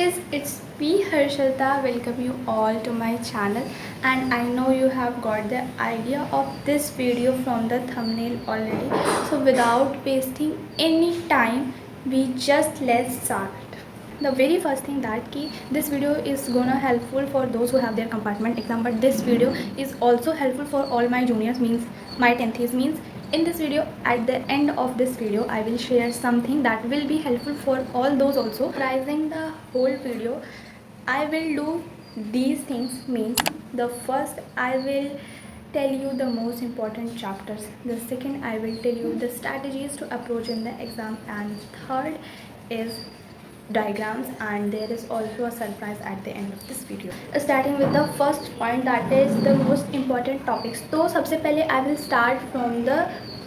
guys, it's me Harshita. Welcome you all to my channel, and I know you have got the idea of this video from the thumbnail already. So without wasting any time, we just let's start. The very first thing that ki this video is gonna helpful for those who have their compartment exam, but this video is also helpful for all my juniors, means my 10th means in this video, at the end of this video, I will share something that will be helpful for all those also. Summarizing the whole video, I will do these things. Means the first, I will tell you the most important chapters. The second, I will tell you the strategies to approach in the exam, and third is diagrams, and there is also a surprise at the end of this video. Starting with the first point, that is the most important topics. तो सबसे पहले I will start from the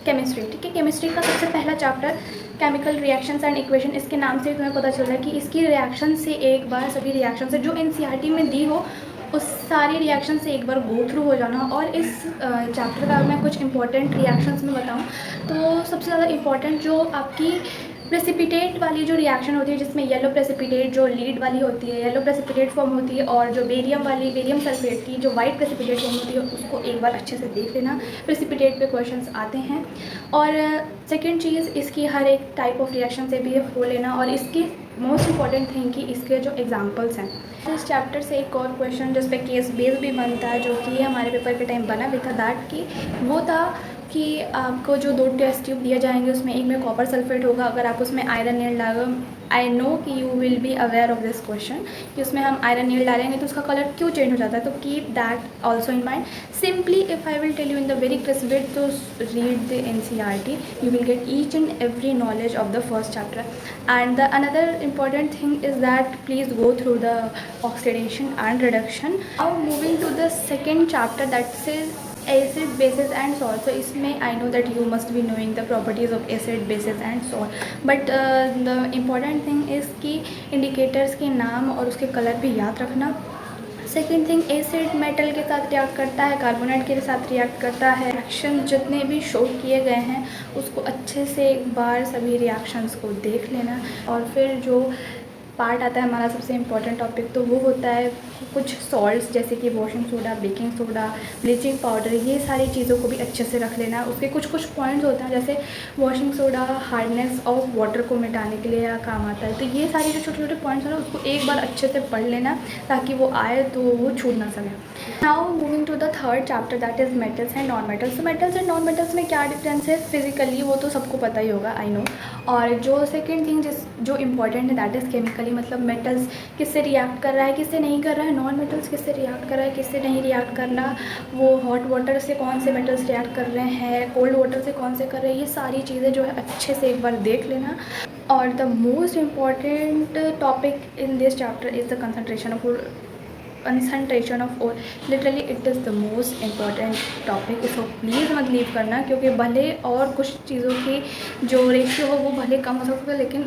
chemistry. ठीक है, chemistry का सबसे पहला chapter chemical reactions and equation. इसके नाम से तुम्हें पता चल रहा है कि इसकी रिएक्शन से एक बार सभी रिएक्शन से जो एनसीईआरटी में दी हो उस सारी रिएक्शन से एक बार गो थ्रू हो जाना. और इस चैप्टर का मैं कुछ इंपॉर्टेंट रिएक्शंस में बताऊं तो सबसे ज़्यादा इंपॉर्टेंट जो आपकी प्रेसिपिटेट वाली जो रिएक्शन होती है, जिसमें येलो प्रेसिपिटेट जो लीड वाली होती है, येलो प्रेसिपिटेट फॉर्म होती है, और जो बेरियम सल्फेट की जो वाइट प्रेसिपिटेट फॉर्म होती है, उसको एक बार अच्छे से देख लेना. प्रेसिपिटेट पे क्वेश्चंस आते हैं. और सेकंड चीज़, इसकी हर एक टाइप ऑफ रिएक्शन से भी हो लेना. और इसकी मोस्ट इंपॉर्टेंट थिंग कि इसके जो एग्जाम्पल्स हैं. इस चैप्टर से एक और क्वेश्चन जिस पे केस बेस भी बनता है, जो कि हमारे पेपर के टाइम बना भी था, दैट कि वो था कि आपको जो 2 टेस्ट ट्यूब दिए जाएंगे, उसमें एक में कॉपर सल्फेट होगा. अगर आप उसमें आयरन नील डालो, आई नो कि you will be aware of this question कि उसमें हम आयरन नील डालेंगे तो उसका कलर क्यों चेंज हो जाता है. तो keep that also in mind. Simply if I will tell you in the very crisp way, तो read the NCERT, you will get each and every knowledge of the first chapter. And the another important thing is that please go through the oxidation and reduction. Now moving to the second chapter, that is acid basis and salt. तो इसमें I know that you must be knowing the properties of acid basis and salt, but the important thing is कि indicators के नाम और उसके colour भी याद रखना. सेकेंड थिंग, एसिड मेटल के साथ रिएक्ट करता है, कार्बोनेट के साथ रिएक्ट करता है. रिएक्शन जितने भी शो किए गए हैं उसको अच्छे से एक बार सभी रिएक्शंस को देख लेना. और फिर जो पार्ट आता है हमारा सबसे इम्पॉर्टेंट टॉपिक, तो वो होता है कुछ सॉल्ट्स, जैसे कि washing soda, baking soda, bleaching powder. ये सारी चीज़ों को भी अच्छे से रख लेना. उसके कुछ पॉइंट्स होते हैं, जैसे washing soda hardness of water को मिटाने के लिए काम आता है. तो ये सारे जो छोटे छोटे पॉइंट्स हैं ना, उसको एक बार अच्छे से पढ़ लेना ताकि वो आए तो वो छूट ना सके. Now moving to the third chapter, that is metals and non metals. तो मेटल्स एंड नॉन मेटल्स में क्या डिफरेंस है फिजिकली, वो तो सबको पता ही होगा, आई नो. और जो सेकेंड थिंग जो इम्पॉर्टेंट है, दैट इज़ केमिकली, मतलब मेटल्स किससे रिएक्ट कर रहा है, किससे नहीं कर रहा है. नॉन मेटल्स किससे रिएक्ट कर रहा है, किससे नहीं रिएक्ट करना. वो हॉट वाटर से कौन से मेटल्स रिएक्ट कर रहे हैं, कोल्ड वाटर से कौन से कर रहे हैं. ये सारी चीज़ें जो है अच्छे से एक बार देख लेना. और the most important topic in this chapter is the concentration of ore. Literally it is the most important topic. इसको प्लीज़ मत लीव करना, क्योंकि भले और कुछ चीज़ों की जो रेशियो हो वो भले कम हो सकता है, लेकिन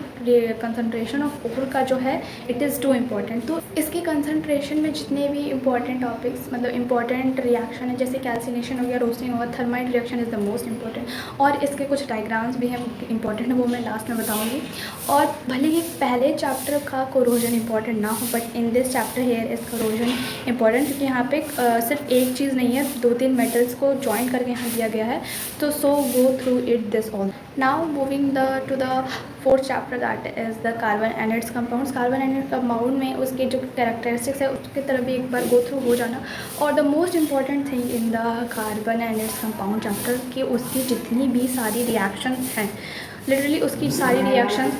कंसंट्रेशन ऑफ ओर का जो है इट इज़ टू इम्पॉर्टेंट. तो इसके कंसंट्रेशन में जितने भी इंपॉर्टेंट टॉपिक्स, मतलब इंपॉर्टेंट रिएक्शन है, जैसे कैल्सिनेशन हो गया, रोस्टिंग हो गया, thermite reaction is the most important. और इसके कुछ डायग्राम्स भी हैं इंपॉर्टेंट है, वो मैं लास्ट में बताऊँगी. और भले ही पहले चैप्टर का कोरोजन इंपॉर्टेंट ना हो, but in this chapter here is corrosion important, क्योंकि यहाँ पे सिर्फ एक चीज़ नहीं है, 2-3 मेटल्स को ज्वाइन करके यहाँ दिया गया है. तो so go through it this all. Now moving to the fourth chapter, that is the carbon and its compounds. Carbon and its compound में उसके जो कैरेक्टरिस्टिक्स है उसकी तरफ भी एक बार गो थ्रू हो जाना. और the most important thing in the carbon and its compound chapter कि उसकी जितनी भी सारी रिएक्शंस हैं, लिटरली उसकी सारी रिएक्शंस,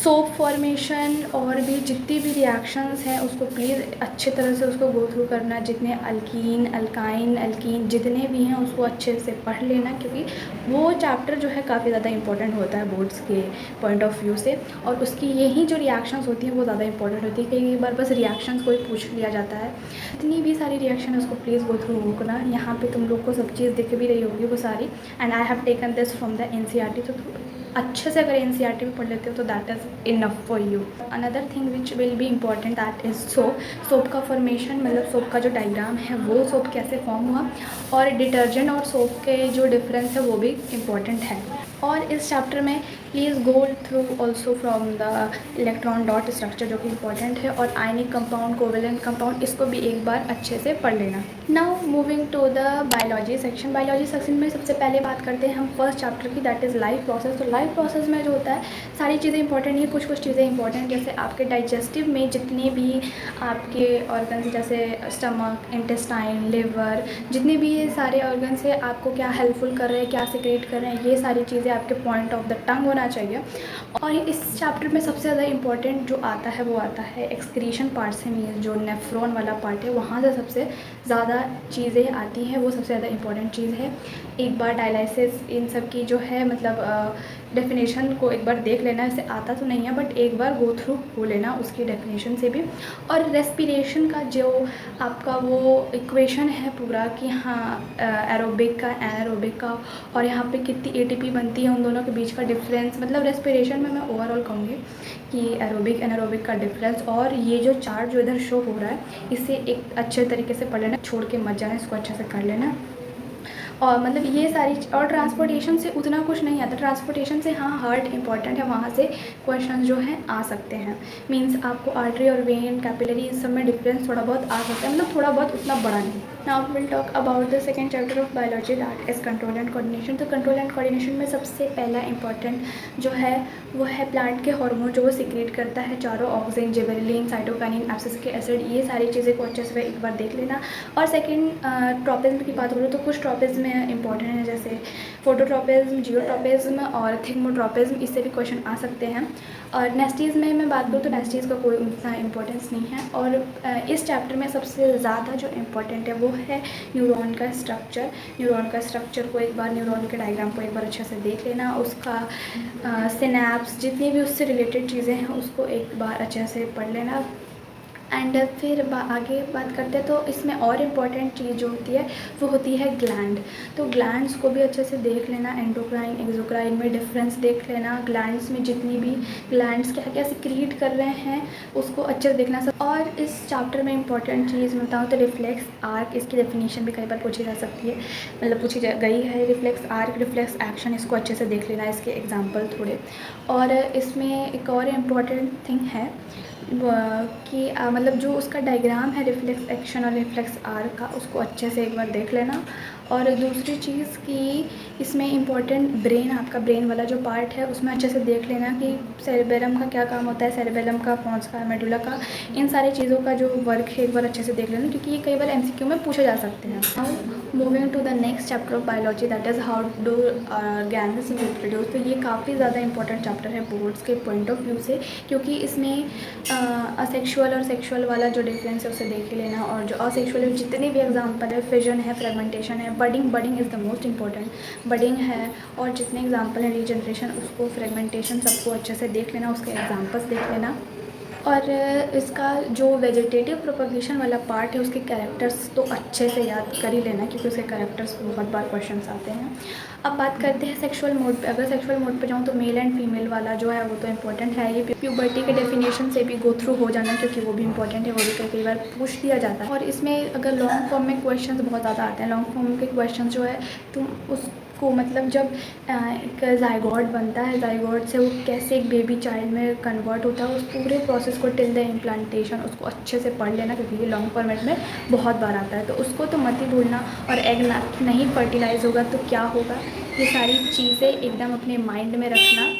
सोप फॉर्मेशन और भी जितनी भी रिएक्शंस हैं उसको प्लीज़ अच्छे तरह से उसको गो थ्रू करना. जितने अल्कीन, अल्काइन, अल्कीन जितने भी हैं उसको अच्छे से पढ़ लेना, क्योंकि वो चैप्टर जो है काफ़ी ज़्यादा इंपॉर्टेंट होता है बोर्ड्स के पॉइंट ऑफ व्यू से. और उसकी यही जो रिएक्शंस होती हैं वो ज़्यादा इंपॉर्टेंट होती है, कई बार बस रिएक्शंस को ही पूछ लिया जाता है. जितनी भी सारी रिएक्शन है उसको प्लीज़ गो थ्रू करना. यहाँ पर तुम लोग को सब चीज़ दिख भी रही होगी वो सारी. And I have taken this from the NCERT. तो अच्छे से अगर एनसीईआरटी में पढ़ लेते हो तो that is enough for you. Another thing which will be important, that is soap का फॉर्मेशन, मतलब सोप का जो डायग्राम है वो सोप कैसे फॉर्म हुआ, और डिटर्जेंट और सोप के जो डिफरेंस है वो भी इम्पॉर्टेंट है. और इस चैप्टर में please go through also from the electron dot structure जो कि इंपॉर्टेंट है, और आयनिक कंपाउंड, कोवेलेंट कंपाउंड, इसको भी एक बार अच्छे से पढ़ लेना। Now moving to the biology section. Biology section में सबसे पहले बात करते हैं हम फर्स्ट चैप्टर की, दैट इज़ लाइफ प्रोसेस। तो लाइफ प्रोसेस में जो होता है सारी चीज़ें इंपॉर्टेंट नहीं है, कुछ कुछ चीज़ें इंपॉर्टेंट, जैसे आपके डाइजेस्टिव में जितने भी आपके ऑर्गन्स जैसे स्टमक, इंटेस्टाइन, लिवर, जितने भी ये सारे ऑर्गन्स है आपको क्या हेल्पफुल कर रहे हैं, क्या सिक्रेट कर रहे हैं, ये सारी चीज़ें आपके पॉइंट ऑफ द टंग होना चाहिए। और इस चैप्टर में सबसे ज़्यादा इंपॉर्टेंट जो आता है वो आता है एक्सक्रीशन पार्ट से, मीन जो नेफ्रॉन वाला पार्ट है वहाँ से सबसे ज़्यादा चीज़ें आती हैं, वो सबसे ज़्यादा इंपॉर्टेंट चीज़ है। एक बार डायलिसिस इन सब की जो है मतलब डेफिनेशन को एक बार देख लेना, इसे आता तो नहीं है बट एक बार गो थ्रू हो लेना उसकी डेफिनेशन से भी। और रेस्पिरेशन का जो आपका वो इक्वेशन है पूरा कि हाँ एरोबिक का, एनारोबिक का, और यहाँ पे कितनी एटीपी बनती है, उन दोनों के बीच का डिफरेंस, मतलब रेस्पिरेशन में मैं ओवरऑल कहूँगी कि एरोबिक एनारोबिक का डिफरेंस। और ये जो चार्ट जो इधर शो हो रहा है इसे एक अच्छे तरीके से पढ़ लेना, छोड़ के मत जाना, इसको अच्छे से कर लेना। और मतलब ये सारी और ट्रांसपोर्टेशन से उतना कुछ नहीं आता, ट्रांसपोर्टेशन से हाँ हार्ट इंपॉर्टेंट है, वहाँ से क्वेश्चन जो हैं आ सकते हैं। मींस आपको आर्टरी और वेन, कैपिलरी, इस सब में डिफरेंस थोड़ा बहुत आ सकता है, मतलब थोड़ा बहुत, उतना बड़ा नहीं। Now will talk about the second chapter of biology, that is control and coordination. तो कंट्रोल एंड कोऑर्डिनेशन में सबसे पहला इंपॉर्टेंट जो है वो है प्लांट के हार्मोन जो वो सिक्रेट करता है चारों, auxin, gibberellin, cytokinin, abscisic acid, ये सारी चीज़ें को अच्छे से एक बार देख लेना। और सेकेंड ट्रॉपिज्म की बात करूँ तो कुछ ट्रॉपिज्म में इंपॉर्टेंट है, जैसे फोटोट्रॉपिज्म, जियोट्रॉपिज्म और थिग्मोट्रॉपिज्म, इससे भी क्वेश्चन आ सकते हैं। और नेस्टीज़ में मैं बात करूँ तो नेस्टीज़ का कोई उतना इंपॉर्टेंस नहीं है। और इस चैप्टर में सबसे ज़्यादा जो इम्पोर्टेंट है वो है न्यूरॉन का स्ट्रक्चर। न्यूरॉन का स्ट्रक्चर को एक बार, न्यूरॉन के डायग्राम को एक बार अच्छे से देख लेना, उसका सिनैप्स, जितनी भी उससे रिलेटेड चीज़ें हैं उसको एक बार अच्छे से पढ़ लेना। एंड फिर आगे बात करते हैं तो इसमें और इम्पॉर्टेंट चीज़ जो होती है वो होती है ग्लैंड। तो ग्लैंड्स को भी अच्छे से देख लेना, एंडोक्राइन, एक्सोक्राइन में डिफरेंस देख लेना, ग्लैंड्स में जितनी भी ग्लैंड्स क्या क्या सिक्रीट कर रहे हैं उसको अच्छे से देखना सब। और इस चैप्टर में इंपॉर्टेंट चीज़ मैं बताऊँ तो रिफ्लेक्स आर्क, इसकी डेफिनेशन भी कई बार पूछी जा सकती है, मतलब पूछी गई है। रिफ्लेक्स आर्क, रिफ्लेक्स एक्शन, इसको अच्छे से देख लेना, इसके एग्जाम्पल थोड़े। और इसमें एक और इम्पॉर्टेंट थिंग है कि मतलब जो उसका डायग्राम है रिफ्लेक्स एक्शन और रिफ्लेक्स आर्क का, उसको अच्छे से एक बार देख लेना। और दूसरी चीज़ कि इसमें इंपॉर्टेंट ब्रेन, आपका ब्रेन वाला जो पार्ट है उसमें अच्छे से देख लेना कि सेरेबेलम का क्या काम होता है, सेरेबेलम का, पोन्स का, मेडुला का, इन सारी चीज़ों का जो वर्क है एक बार अच्छे से देख लेना, क्योंकि ये कई बार एमसीक्यू में पूछे जा सकते हैं। Moving to the next chapter of biology, that is how do organism reproduce. तो ये काफ़ी ज़्यादा इंपॉर्टेंट चैप्टर है बोर्ड्स के पॉइंट ऑफ व्यू से, क्योंकि इसमें असेक्सुअल और सेक्सुअल वाला जो डिफरेंस है उसे देख ही लेना। और जो असेक्सुअल जितने भी एग्जाम्पल है, फिजन है, फ्रेगमेंटेशन है, budding, budding is the most important, budding है, और जितने एग्जाम्पल हैं रीजनरेशन, उसको, फ्रेगमेंटेशन, सबको अच्छे से देख लेना, उसके एग्जाम्पल्स देख लेना। और इसका जो वेजिटेटिव प्रोपगेशन वाला पार्ट है उसके कैरेक्टर्स तो अच्छे से याद कर ही लेना, क्योंकि उसके कैरेक्टर्स बहुत बार क्वेश्चंस आते हैं। अब बात करते हैं सेक्सुअल मोड पे। अगर सेक्सुअल मोड पे जाऊँ तो मेल एंड फीमेल वाला जो है वो तो इम्पोर्टेंट है। ये प्यूबर्टी के डेफिनेशन से भी गो थ्रू हो जाना, क्योंकि वो भी इंपॉर्टेंट है, वो भी कई बार पूछ दिया जाता है। और इसमें अगर लॉन्ग फॉर्म में क्वेश्चन बहुत ज़्यादा आते हैं, लॉन्ग फॉर्म के क्वेश्चन जो है तुम उसको मतलब जब एक जाइगोट बनता है, जाइगोट से वो कैसे एक बेबी चाइल्ड में कन्वर्ट होता है, उस पूरे प्रोसेस को टिल द इम्प्लांटेशन, उसको अच्छे से पढ़ लेना, क्योंकि ये लॉन्ग फॉर्मेट में बहुत बार आता है, तो उसको तो मत ही भूलना। और एग नहीं फर्टिलाइज होगा तो क्या होगा, ये सारी चीज़ें एकदम अपने माइंड में रखना,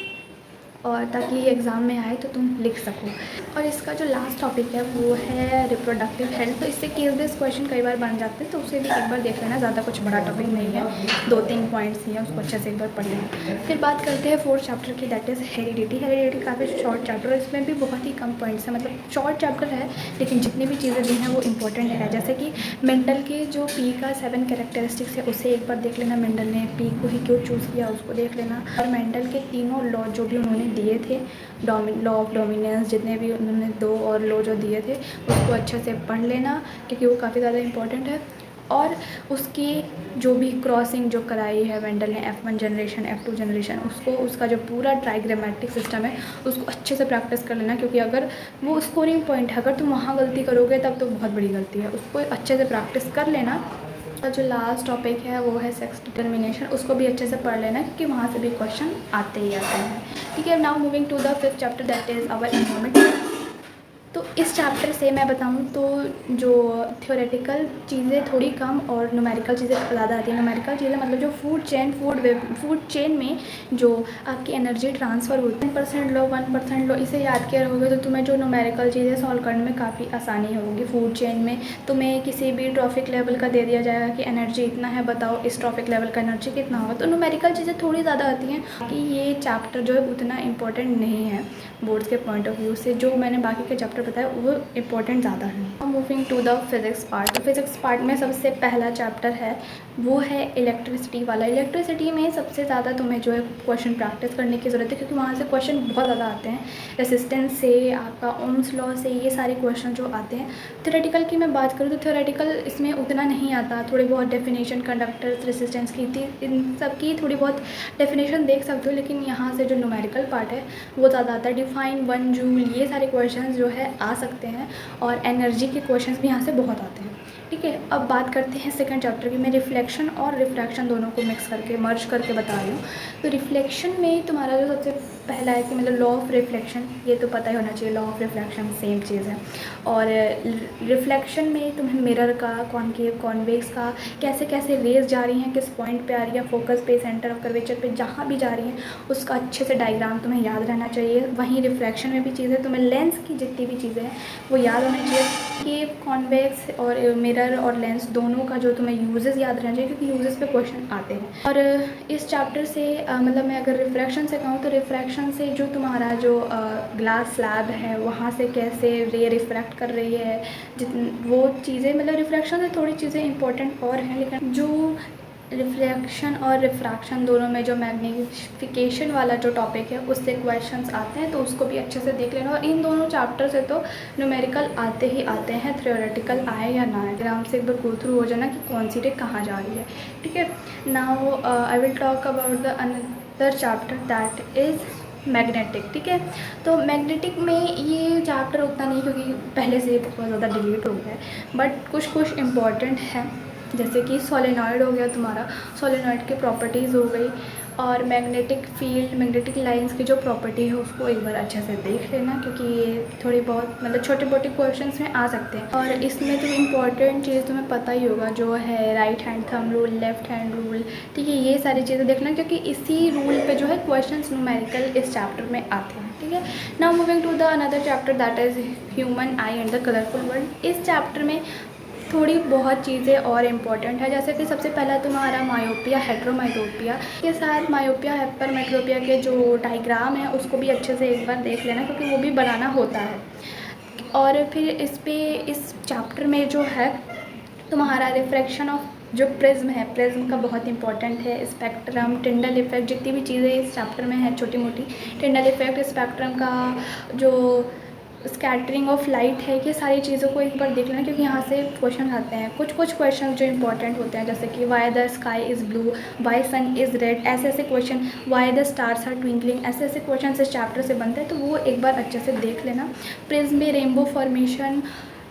और ताकि ये एग्ज़ाम में आए तो तुम लिख सको। और इसका जो लास्ट टॉपिक है वो है रिप्रोडक्टिव हेल्थ। तो इससे केस बेस्ड क्वेश्चन कई बार बन जाते हैं, तो उसे भी एक बार देख लेना, ज़्यादा कुछ बड़ा टॉपिक नहीं है, 2-3 पॉइंट्स ही हैं, उसको अच्छे से एक बार पढ़ लेना। फिर बात करते हैं फोर्थ चैप्टर की, दैट इज़ हेरिडिटी। हेरिडिटी काफ़ी शॉर्ट चैप्टर है, इसमें भी बहुत ही कम पॉइंट्स हैं, मतलब शॉर्ट चैप्टर है लेकिन जितनी भी चीज़ें दी हैं वो इंपॉर्टेंट है। जैसे कि मेंडल के जो पी का 7 कैरेक्टरिस्टिक्स है उसे एक बार देख लेना, मेंडल ने पी को ही क्यों चूज़ किया उसको देख लेना। और मेंडल के तीनों लॉ जो भी उन्होंने दिए थे, लॉ ऑफ डोमिनेंस, जितने भी उन्होंने 2 और लॉ जो दिए थे उसको अच्छे से पढ़ लेना, क्योंकि वो काफ़ी ज़्यादा इंपॉर्टेंट है। और उसकी जो भी क्रॉसिंग जो कराई है मेंडल ने, F1 जनरेशन, F2 जनरेशन, उसको, उसका जो पूरा ट्राइग्रामेटिक सिस्टम है उसको अच्छे से प्रैक्टिस कर लेना, क्योंकि अगर वो स्कोरिंग पॉइंट है, अगर तुम वहाँ गलती करोगे तब तो बहुत बड़ी गलती है, उसको अच्छे से प्रैक्टिस कर लेना। जो लास्ट टॉपिक है वो है सेक्स डिटर्मिनेशन, उसको भी अच्छे से पढ़ लेना क्योंकि वहाँ से भी क्वेश्चन आते ही आते हैं। ठीक है, now moving to the 5th chapter that is our environment. तो इस चैप्टर से मैं बताऊं तो जो थ्योरेटिकल चीज़ें थोड़ी कम और न्यूमेरिकल चीज़ें ज़्यादा आती हैं। न्यूमेरिकल चीज़ें मतलब जो फूड चेन में जो आपकी एनर्जी ट्रांसफ़र होती है 1% लो 1% लो, इसे याद किया रहोगे तो तुम्हें जो न्यूमेरिकल चीज़ें सॉल्व करने में काफ़ी आसानी होगी। फूड चेन में तुम्हें किसी भी ट्रॉफिक लेवल का दे दिया जाएगा कि एनर्जी इतना है, बताओ इस ट्रॉफिक लेवल का एनर्जी कितना होगा। तो न्यूमेरिकल चीज़ें थोड़ी ज़्यादा आती हैं कि ये चैप्टर जो है उतना इंपॉर्टेंट नहीं है बोर्ड्स के पॉइंट ऑफ व्यू से। जो मैंने बाकी के चैप्टर बताया वो इंपॉर्टेंट ज़्यादा है। Moving to the physics part. तो फिज़िक्स पार्ट में सबसे पहला चैप्टर है वो है इलेक्ट्रिसिटी वाला। इलेक्ट्रिसिटी में सबसे ज़्यादा तुम्हें जो है क्वेश्चन प्रैक्टिस करने की ज़रूरत है क्योंकि वहाँ से क्वेश्चन बहुत ज़्यादा आते हैं। रेसिस्टेंस से, आपका ओम्स लॉ से, ये सारे क्वेश्चन जो आते हैं। थ्योरेटिकल की मैं बात करूँ तो थ्योरेटिकल इसमें उतना नहीं आता। थोड़ी बहुत डेफिनेशन कंडक्टर्स, रेसिस्टेंस की थी, इन सब की थोड़ी बहुत डेफिनेशन देख सकते हो, लेकिन यहाँ से जो न्यूमेरिकल पार्ट है वो ज़्यादा आता है। डिफाइन 1 जूल, ये सारे क्वेश्चन जो है आ सकते हैं और एनर्जी के क्वेश्चंस भी यहाँ से बहुत आते हैं। ठीक है, अब बात करते हैं सेकंड चैप्टर की। मैं रिफ्लेक्शन और रिफ्रैक्शन दोनों को मिक्स करके मर्ज करके बता रही हूँ। तो रिफ्लेक्शन में तुम्हारा जो सबसे पहला है कि मतलब लॉ ऑफ रिफ्लेक्शन, ये तो पता ही होना चाहिए, लॉ ऑफ रिफ्लेक्शन सेम चीज़ है। और रिफ्लेक्शन में तुम्हें मिरर का, कॉनकेव, कॉन्वेक्स का, कैसे कैसे रेज जा रही हैं, किस पॉइंट पे आ रही है, फोकस पे, सेंटर ऑफ कर्वेचर पे, जहाँ भी जा रही हैं उसका अच्छे से डायग्राम तुम्हें याद रहना चाहिए। वहीं रिफ्लेक्शन में भी चीज़ें तुम्हें लेंस की जितनी भी चीज़ें हैं वो याद होनी चाहिए कि कॉन्वेक्स और मिरर और लेंस दोनों का जो तुम्हें यूजेस याद रहना चाहिए क्योंकि यूजेस पे क्वेश्चन आते हैं। और इस चैप्टर से मतलब मैं अगर रिफ्रैक्शन से कहूँ तो रिफ्रैक्शन से जो तुम्हारा जो ग्लास स्लैब है वहाँ से कैसे रे रिफ्रैक्ट कर रही है, वो चीज़ें मतलब रिफ्रैक्शन से थोड़ी चीज़ें इंपॉर्टेंट और हैं, लेकिन जो रिफ्लेक्शन और रिफ्रैक्शन दोनों में जो मैग्नीफिकेशन वाला जो टॉपिक है उससे क्वेश्चंस आते हैं तो उसको भी अच्छे से देख लेना। और इन दोनों चैप्टर से तो न्यूमेरिकल आते ही आते हैं, थ्योरेटिकल आए या ना आए, आराम से एक बार गो थ्रू हो जाना कि कौन सी रे कहाँ जा रही है। ठीक है, now I will talk about the another chapter that is magnetic. ठीक है, तो मैग्नेटिक में ये चैप्टर उतना नहीं क्योंकि पहले से बहुत ज़्यादा डिलीट हो गया है, बट कुछ इम्पॉर्टेंट है जैसे कि सोलेनॉइड हो गया तुम्हारा, सोलेनॉइड की प्रॉपर्टीज़ हो गई, और मैग्नेटिक फील्ड, मैग्नेटिक लाइंस की जो प्रॉपर्टी है उसको एक बार अच्छे से देख लेना क्योंकि ये थोड़ी बहुत मतलब छोटे मोटे क्वेश्चंस में आ सकते हैं। और इसमें तो इम्पॉर्टेंट चीज़ तुम्हें पता ही होगा जो है right hand thumb rule, left hand rule. ठीक है, ये सारी चीज़ें देखना क्योंकि इसी रूल पे जो है क्वेश्चंस न्यूमेरिकल इस चैप्टर में आते हैं। ठीक है, now moving to the another chapter that is human eye and the colourful world. इस चैप्टर में थोड़ी बहुत चीज़ें और इम्पॉर्टेंट है जैसे कि सबसे पहला तुम्हारा मायोपिया, हेट्रोमाइटोपिया के साथ मायोपिया, हाइपरमेट्रोपिया के जो डायग्राम है उसको भी अच्छे से एक बार देख लेना क्योंकि वो भी बनाना होता है। और फिर इस चैप्टर में जो है तुम्हारा रिफ्रैक्शन ऑफ जो प्रिज्म है, प्रिज्म का बहुत इंपॉर्टेंट है, स्पेक्ट्रम, टिंडल इफेक्ट, जितनी भी चीज़ें इस चैप्टर में है छोटी मोटी, टिंडल इफेक्ट, स्पेक्ट्रम का जो स्कैटरिंग ऑफ लाइट है, ये सारी चीज़ों को एक बार देख लेना क्योंकि यहाँ से क्वेश्चन आते हैं। कुछ क्वेश्चन जो इंपॉर्टेंट होते हैं जैसे कि why the sky is blue, why sun is red, ऐसे question, why the stars are twinkling, ऐसे क्वेश्चन इस चैप्टर से बनते हैं तो वो एक बार अच्छे से देख लेना। प्रिज्म में रेनबो फॉर्मेशन,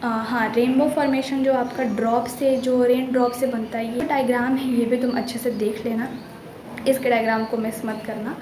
हाँ रेनबो फॉर्मेशन जो आपका ड्रॉप से, जो रेन ड्रॉप से बनता है, ये डायग्राम है, ये भी तुम अच्छे से देख लेना, इसके डायग्राम को मिस मत करना।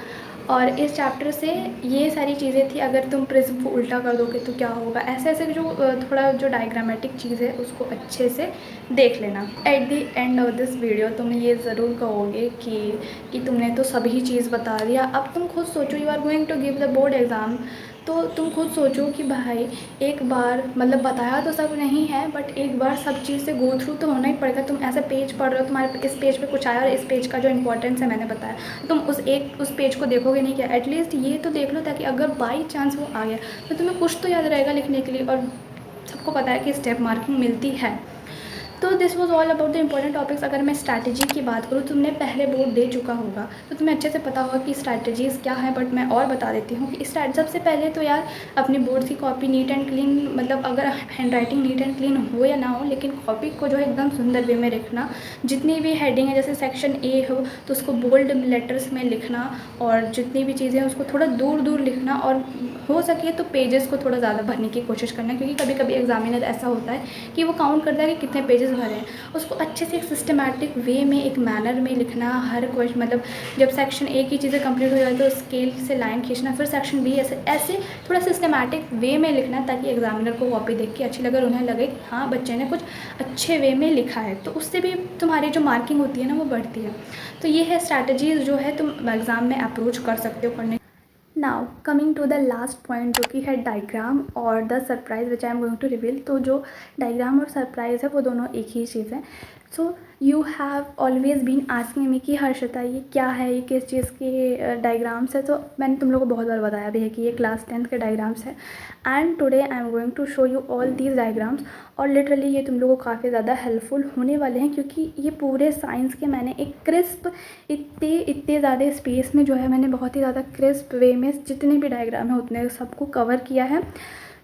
और इस चैप्टर से ये सारी चीज़ें थी, अगर तुम प्रिज्म को उल्टा कर दोगे तो क्या होगा, ऐसे जो थोड़ा जो डायग्रामेटिक चीज़ है उसको अच्छे से देख लेना। At the end of this video तुम ये ज़रूर कहोगे कि तुमने तो सभी चीज़ बता दिया। अब तुम खुद सोचो, you are going to give the board exam, तो तुम खुद सोचो कि भाई एक बार मतलब बताया तो सब नहीं है बट एक बार सब चीज़ से गो थ्रू तो होना ही पड़ेगा। तुम ऐसे पेज पढ़ रहे हो, तुम्हारे इस पेज पे कुछ आया और इस पेज का जो इंपॉर्टेंस है मैंने बताया, तुम उस पेज को देखोगे नहीं क्या, एटलीस्ट ये तो देख लो ताकि अगर बाई चांस वो आ गया तो तुम्हें कुछ तो याद रहेगा लिखने के लिए। और सबको पता है कि स्टेप मार्किंग मिलती है। तो this was all about the important topics. अगर मैं स्ट्रैटेजी की बात करूँ, तुमने पहले बोर्ड दे चुका होगा तो तुम्हें अच्छे से पता होगा कि स्ट्रैटेजीज़ क्या है, बट मैं और बता देती हूँ कि सबसे पहले तो यार अपनी बोर्ड की कॉपी नीट एंड क्लीन, मतलब अगर hand writing neat and clean हो या ना हो, लेकिन कॉपी को जो है एकदम सुंदर वे में लिखना। जितनी भी हेडिंग है, जैसे सेक्शन ए हो तो उसको बोल्ड लेटर्स में लिखना, और जितनी भी चीज़ें हैं उसको थोड़ा दूर दूर लिखना, और हो सके तो पेजेस को थोड़ा ज़्यादा भरने की कोशिश करना क्योंकि कभी कभी एग्जामिनर ऐसा होता है कि वो काउंट करता है कि कितने पेजेस पेजेस भरे हैं उसको अच्छे से एक सिस्टमैटिक वे में, एक मैनर में लिखना। हर क्वेश्चन मतलब जब सेक्शन ए की चीज़ें कंप्लीट हो जाए तो स्केल से लाइन खींचना, फिर सेक्शन बी, ऐसे ऐसे थोड़ा सिस्टमैटिक वे में लिखना, ताकि एग्जामिनर को कॉपी देख के अच्छी लगे और उन्हें लगे कि हाँ बच्चे ने कुछ अच्छे वे में लिखा है। तो उससे भी तुम्हारी जो मार्किंग होती है ना वो बढ़ती है। तो ये है स्ट्रैटेजीज़ जो है तुम एग्ज़ाम में अप्रोच कर सकते हो पढ़ने। Now coming to the last point, जो कि है डायग्राम और the surprise which I am going to reveal. तो जो डायग्राम और सरप्राइज है वो दोनों एक ही चीज़ है। So you have always been asking me कि हर्षिता ये क्या है, ये किस चीज़ के डायग्राम्स है। तो मैंने तुम लोगों को बहुत बार बताया भी है कि ये क्लास 10th के डायग्राम्स है। And today I am going to show you all these diagrams. और लिटरली ये तुम लोगों को काफ़ी ज़्यादा हेल्पफुल होने वाले हैं, क्योंकि ये पूरे साइंस के मैंने एक क्रिस्प, इतने ज़्यादा स्पेस में जो है मैंने बहुत ही ज़्यादा क्रिस्प वे में जितने भी डायग्राम है उतने सबको कवर किया है।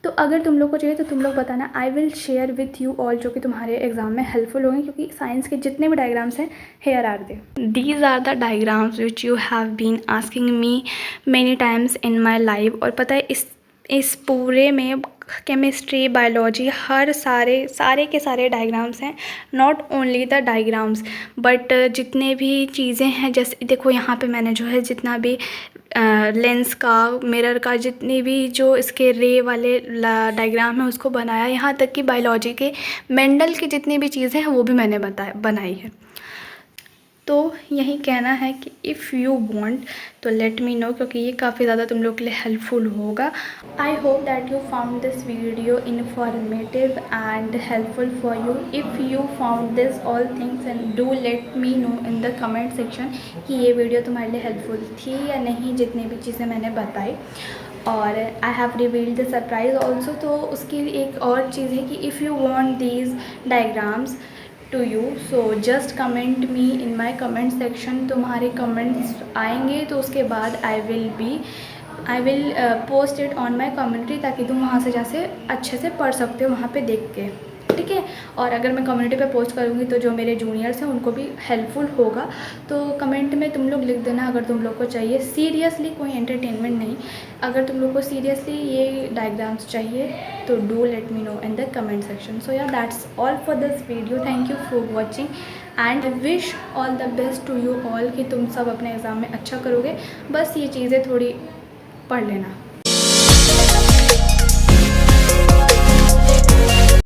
तो अगर तुम लोग को चाहिए तो तुम लोग बताना, I will share with you all, जो कि तुम्हारे एग्जाम में हेल्पफुल होंगे, क्योंकि साइंस के जितने भी डायग्राम्स हैं, here are they, these are the diagrams which you have been asking me many times in my life. और पता है इस पूरे में केमिस्ट्री, बायोलॉजी, हर सारे के सारे डायग्राम्स हैं। Not only the diagrams but जितने भी चीज़ें हैं, जैसे देखो यहाँ पे मैंने जो है जितना भी लेंस का, मिरर का, जितनी भी जो इसके रे वाले डायग्राम है उसको बनाया। यहाँ तक कि बायोलॉजी के मेंडल की जितनी भी चीज़ें हैं वो भी मैंने बनाई है। तो यही कहना है कि इफ़ यू वांट तो लेट मी नो, क्योंकि ये काफ़ी ज़्यादा तुम लोग के लिए हेल्पफुल होगा। I hope that you found this video informative and helpful for you. If you found this all things and do let me know in the comment section कि ये वीडियो तुम्हारे लिए हेल्पफुल थी या नहीं, जितनी भी चीज़ें मैंने बताई। और I have revealed the surprise also. तो उसकी एक और चीज़ है कि if you want these diagrams to you, so just comment me in my comment section. तुम्हारे कमेंट्स आएंगे तो उसके बाद I will post it on my community, ताकि तुम वहाँ से जैसे अच्छे से पढ़ सकते हो वहाँ पे देख के, ठीक है। और अगर मैं कम्युनिटी पे पोस्ट करूँगी तो जो मेरे जूनियर्स हैं उनको भी हेल्पफुल होगा। तो कमेंट में तुम लोग लिख देना अगर तुम लोग को चाहिए सीरियसली, कोई एंटरटेनमेंट नहीं, अगर तुम लोग को सीरियसली ये डायग्राम्स चाहिए तो do let me know in the comment section. So yeah that's all for this video. Thank you for watching and wish all the best to you all कि तुम सब अपने एग्ज़ाम में अच्छा करोगे। बस ये चीज़ें थोड़ी पढ़ लेना।